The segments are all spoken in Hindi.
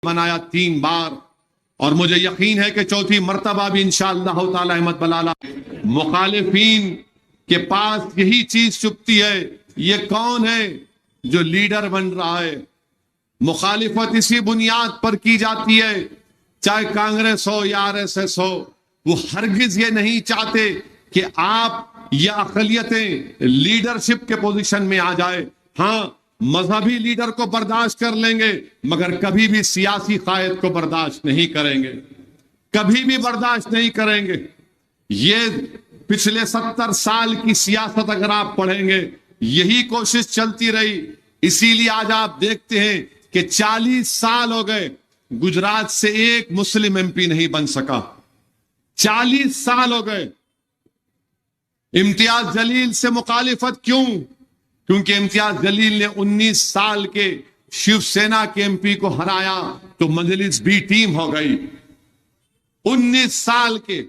मनाया 3 बार, और मुझे यकीन है कि चौथी मर्तबा भी इंशाअल्लाह ताला अहमद बलाला। मुखालिफिन के पास यही चीज छुपती है, ये कौन है जो लीडर बन रहा है। मुखालिफत इसी बुनियाद पर की जाती है, चाहे कांग्रेस हो या आरएसएस हो, वो हरगिज ये नहीं चाहते कि आप या अक़लियतें लीडरशिप के पोजीशन में आ जाए। हाँ, मजहबी लीडर को बर्दाश्त कर लेंगे, मगर कभी भी सियासी कायद को बर्दाश्त नहीं करेंगे, कभी भी बर्दाश्त नहीं करेंगे। ये पिछले 70 साल की सियासत अगर आप पढ़ेंगे, यही कोशिश चलती रही। इसीलिए आज आप देखते हैं कि 40 साल हो गए, गुजरात से एक मुस्लिम एमपी नहीं बन सका। 40 साल हो गए। इम्तियाज जलील से मुखालिफत क्यों? क्योंकि इम्तियाज जलील ने 19 साल के शिवसेना के एमपी को हराया तो मजलिस बी टीम हो गई। 19 साल के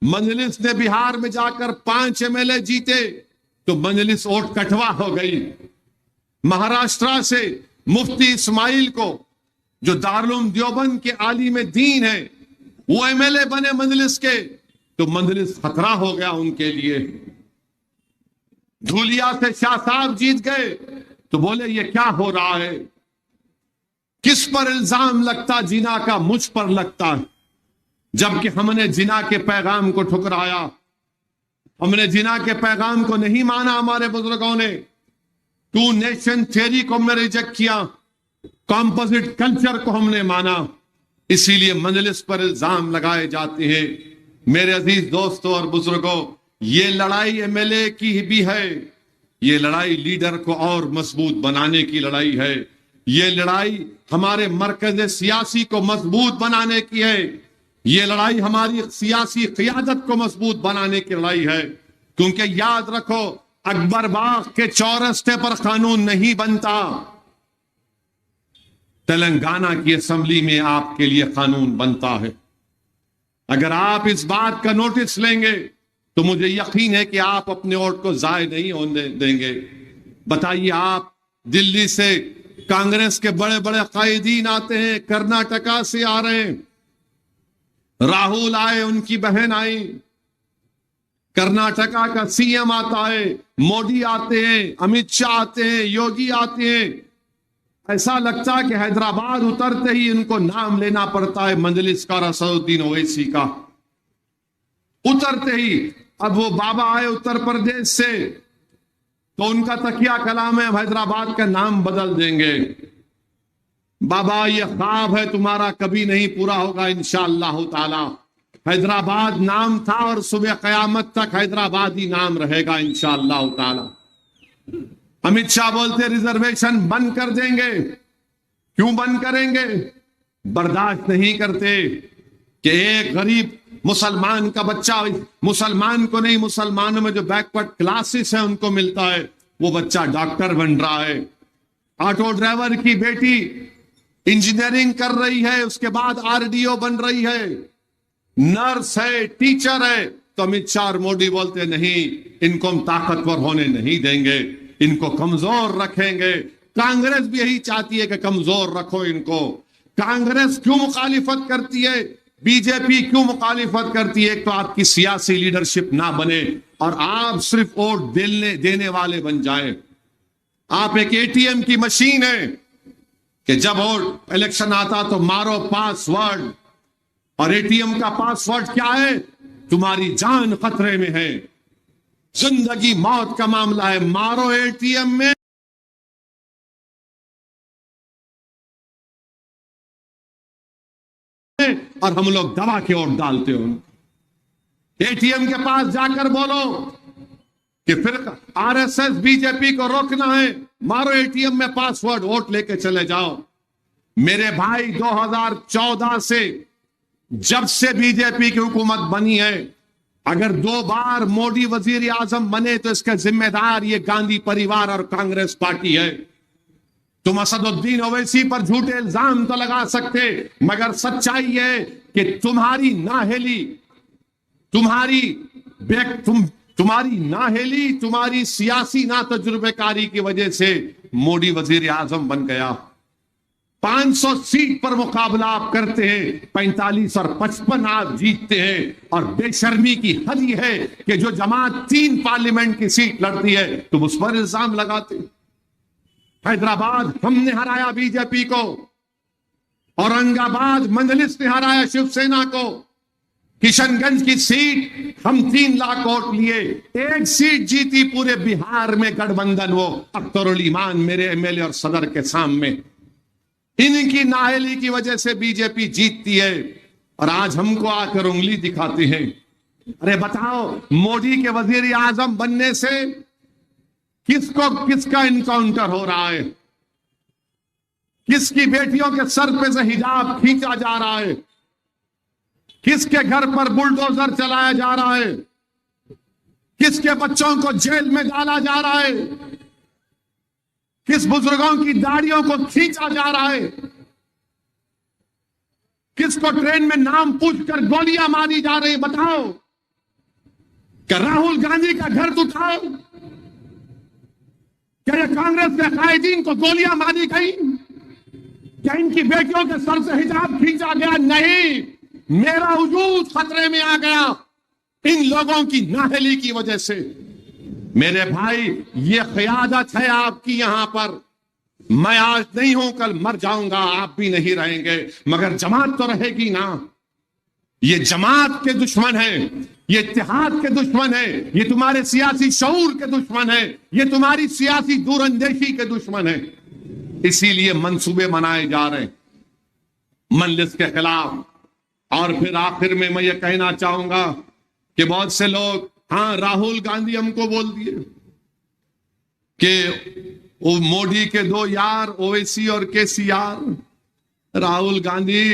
मजलिस ने बिहार में जाकर 5 एमएलए जीते तो मजलिस वोट कटवा हो गई। महाराष्ट्र से मुफ्ती इस्माइल को, जो दारुल देवबंद के आलिम दीन है, वो एमएलए बने मजलिस के तो मजलिस खतरा हो गया उनके लिए। धूलिया से शाह साहब जीत गए तो बोले ये क्या हो रहा है, किस पर इल्जाम लगता जिना का, मुझ पर लगता है। जबकि हमने जिना के पैगाम को ठुकराया, हमने जिना के पैगाम को नहीं माना। हमारे बुजुर्गों ने 2 नेशन थ्योरी को हमने रिजेक्ट किया, कॉम्पोजिट कल्चर को हमने माना। इसीलिए मजलिस पर इल्जाम लगाए जाते हैं। मेरे अजीज दोस्तों और बुजुर्गों, ये लड़ाई एमएलए की भी है, ये लड़ाई लीडर को और मजबूत बनाने की लड़ाई है। ये लड़ाई हमारे मरकज सियासी को मजबूत बनाने की है। ये लड़ाई हमारी सियासी क़ियादत को मजबूत बनाने की लड़ाई है। क्योंकि याद रखो, अकबर बाग के चौरस्ते पर कानून नहीं बनता, तेलंगाना की असेंबली में आपके लिए कानून बनता है। अगर आप इस बात का नोटिस लेंगे तो मुझे यकीन है कि आप अपने वोट को जाय नहीं होने देंगे। बताइए, आप दिल्ली से कांग्रेस के बड़े बड़े कायदीन आते हैं, कर्नाटका से आ रहे हैं, राहुल आए, उनकी बहन आई, कर्नाटका का सीएम आता है, मोदी आते हैं, अमित शाह आते हैं, योगी आते हैं। ऐसा लगता है कि हैदराबाद उतरते ही इनको नाम लेना पड़ता है मजलिस का, असदुद्दीन ओवैसी का। उतरते ही अब वो बाबा आए उत्तर प्रदेश से तो उनका तकिया कलाम है, हैदराबाद का नाम बदल देंगे। बाबा, ये ख्वाब है तुम्हारा, कभी नहीं पूरा होगा इंशाअल्लाह ताला। हैदराबाद नाम था और सुबह कयामत तक हैदराबाद ही नाम रहेगा इंशाअल्लाह ताला। अमित शाह बोलते रिजर्वेशन बंद कर देंगे। क्यों बंद करेंगे? बर्दाश्त नहीं करते कि एक गरीब मुसलमान का बच्चा, मुसलमान को नहीं, मुसलमानों में जो बैकवर्ड क्लासेस है उनको मिलता है, वो बच्चा डॉक्टर बन रहा है। ऑटो ड्राइवर की बेटी इंजीनियरिंग कर रही है, उसके बाद आरडीओ बन रही है, नर्स है, टीचर है। तो अमित शाह और मोदी बोलते नहीं, इनको हम ताकतवर होने नहीं देंगे, इनको कमजोर रखेंगे। कांग्रेस भी यही चाहती है कि कमजोर रखो इनको। कांग्रेस क्यों मुखालिफत करती है, बीजेपी क्यों मुखालिफत करती है? एक तो आपकी सियासी लीडरशिप ना बने और आप सिर्फ वोट देने वाले बन जाए। आप एक एटीएम की मशीन है कि जब वोट इलेक्शन आता तो मारो पासवर्ड, और एटीएम का पासवर्ड क्या है? तुम्हारी जान खतरे में है, जिंदगी मौत का मामला है, मारो एटीएम में। और हम लोग दबा के वोट डालते हो। एटीएम के पास जाकर बोलो कि फिर आरएसएस बीजेपी को रोकना है, मारो एटीएम में पासवर्ड, वोट लेके चले जाओ। मेरे भाई, 2014 से जब से बीजेपी की हुकूमत बनी है, अगर 2 बार मोदी वजीर आजम बने तो इसका जिम्मेदार ये गांधी परिवार और कांग्रेस पार्टी है। तुम असदुद्दीन ओवैसी पर झूठे इल्जाम तो लगा सकते, मगर सच्चाई है कि तुम्हारी नाहेली, तुम्हारी सियासी ना तजुर्बेकारी की वजह से मोदी वजीर आजम बन गया। 500 सीट पर मुकाबला आप करते हैं, 45 और 55 आप जीतते हैं। और बेशर्मी की हद यह है कि जो जमात 3 पार्लियामेंट की सीट लड़ती है तुम उस पर इल्जाम लगाते। हैदराबाद हमने हराया बीजेपी को, औरंगाबाद मंजलिस ने हराया शिवसेना को, किशनगंज की सीट हम 3 लाख वोट लिए, 1 सीट जीती पूरे बिहार में गठबंधन, वो अख्तरुल ईमान मेरे एमएलए और सदर के सामने। इनकी नाअहली की वजह से बीजेपी जीतती है और आज हमको आकर उंगली दिखाते हैं। अरे बताओ, मोदी के वजीर आजम बनने से किसका इनकाउंटर हो रहा है? किसकी बेटियों के सर पे से हिजाब खींचा जा रहा है? किसके घर पर बुलडोजर चलाया जा रहा है? किसके बच्चों को जेल में डाला जा रहा है? किस बुजुर्गों की दाढ़ियों को खींचा जा रहा है? किसको ट्रेन में नाम पूछकर गोलियां मारी जा रही? बताओ, क्या राहुल गांधी का घर तो था? क्या ये कांग्रेस के कायदीन को गोलियां मारी गई? क्या इनकी बेटियों के सर से हिजाब खींचा गया? नहीं, मेरा वजूद खतरे में आ गया इन लोगों की नाअहली की वजह से। मेरे भाई, ये क़यादत है आपकी यहां पर। मैं आज नहीं हूं, कल मर जाऊंगा, आप भी नहीं रहेंगे, मगर जमात तो रहेगी ना। ये जमात के दुश्मन है, ये इत्तेहाद के दुश्मन है, ये तुम्हारे सियासी शऊर के दुश्मन है, ये तुम्हारी सियासी दूरंदेशी के दुश्मन है। इसीलिए मंसूबे बनाए जा रहे हैं मजलिस के खिलाफ। और फिर आखिर में मैं ये कहना चाहूंगा कि बहुत से लोग, हाँ, राहुल गांधी हमको बोल दिए कि वो मोदी के 2 यार ओवैसी और केसीआर। राहुल गांधी,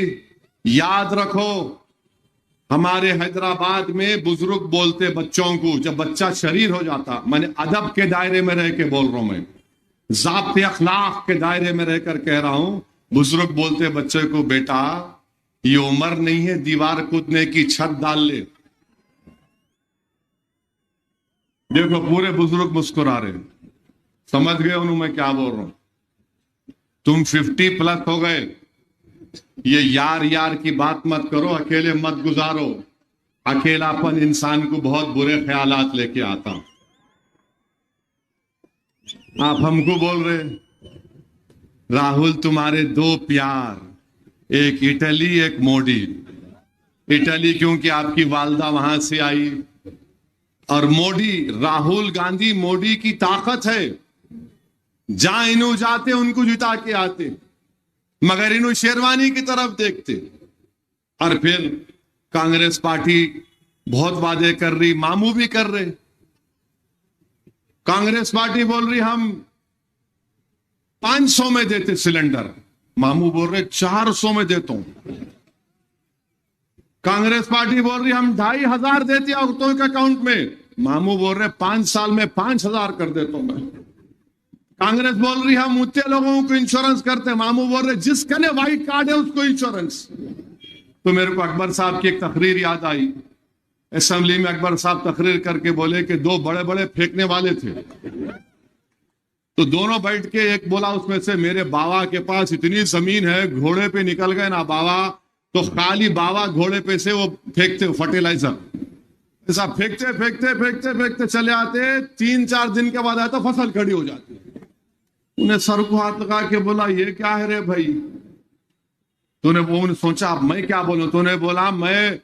याद रखो, हमारे हैदराबाद में बुजुर्ग बोलते बच्चों को, जब बच्चा शरीर हो जाता, मैंने अदब के दायरे में रह के बोल रहा हूं, मैं ज़ाब्ते अखलाक के दायरे में रहकर कह रहा हूं, बुजुर्ग बोलते बच्चे को, बेटा ये उम्र नहीं है दीवार कूदने की, छत डाल ले। देखो पूरे बुजुर्ग मुस्कुरा रहे, समझ गए उन्होंने मैं क्या बोल रहा हूं। तुम 50 प्लस हो गए, ये यार यार की बात मत करो, अकेले मत गुजारो। अकेलापन इंसान को बहुत बुरे ख्यालात लेके आता। आप हमको बोल रहे राहुल तुम्हारे 2 प्यार, एक इटली एक मोदी। इटली क्योंकि आपकी वालदा वहां से आई, और मोदी, राहुल गांधी मोदी की ताकत है, जहां इन्हों जाते उनको जिता के आते, मगर इन्हों शेरवानी की तरफ देखते। और फिर कांग्रेस पार्टी बहुत वादे कर रही, मामू भी कर रहे। कांग्रेस पार्टी बोल रही हम 500 में देते सिलेंडर, मामू बोल रहे 400 में देता हूं। कांग्रेस पार्टी बोल रही हम 2500 देती औरतों के अकाउंट में, मामू बोल रहे 5 साल में 5000 कर देता हूं मैं। कांग्रेस बोल रही हम उतने लोगों को इंश्योरेंस करते हैं, मामू बोल रहे जिसका ने व्हाइट कार्ड है उसको इंश्योरेंस। तो मेरे को अकबर साहब की एक तकरीर याद आई। असेंबली में अकबर साहब तकरीर करके बोले कि 2 बड़े बड़े फेंकने वाले थे, तो दोनों बैठ के एक बोला उसमें से, मेरे बाबा के पास इतनी जमीन है, घोड़े पे निकल गए ना बाबा, तो खाली बाबा घोड़े पे से वो फेंकते फर्टिलाइजर, ऐसा फेंकते फेंकते फेंकते फेंकते चले आते, 3-4 दिन के बाद आता फसल खड़ी हो जाती। उन्हें सर को हाथ लगा के बोला ये क्या है रे भाई? तूने वो सोचा मैं क्या बोलूं, तूने बोला मैं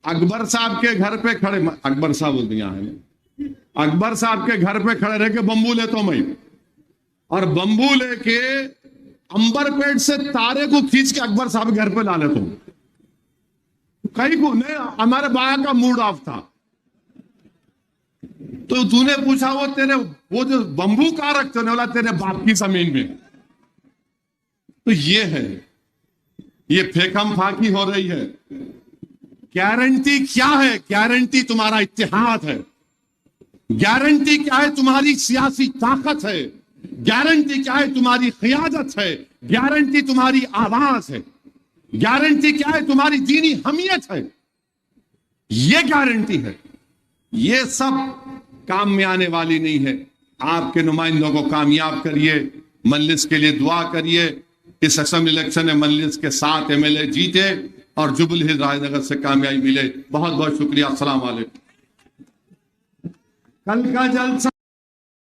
अकबर साहब के घर पे खड़े, अकबर साहब बोल दिया है, अकबर साहब के घर पे खड़े रह के बंबू लेता हूं मैं, और बंबू लेके अंबरपेट से तारे को खींच के अकबर साहब के घर पे ला लेता हूं। कहीं को नहीं, हमारे बाबा का मूड ऑफ था। तो तूने पूछा वो जो बंबू कहां रखते हो, बोला तेरे बाप की जमीन में। तो ये है, ये फेकम फाकी हो रही है। गारंटी क्या है? गारंटी तुम्हारा इत्तेहाद है, गारंटी क्या है? तुम्हारी सियासी ताकत है, गारंटी क्या है? तुम्हारी क़यादत है, गारंटी तुम्हारी आवाज है, गारंटी क्या है? तुम्हारी दीनी हमियत है। ये गारंटी है। ये सब काम में आने वाली नहीं है। आपके नुमाइंदों को कामयाब करिए, मजलिस के लिए दुआ करिए, इस असेंबली इलेक्शन में मजलिस के 7 MLA जीते और जुबली हिल्स राजनगर से कामयाबी मिले। बहुत बहुत शुक्रिया। अस्सलाम वालेकुम। कल का जलसा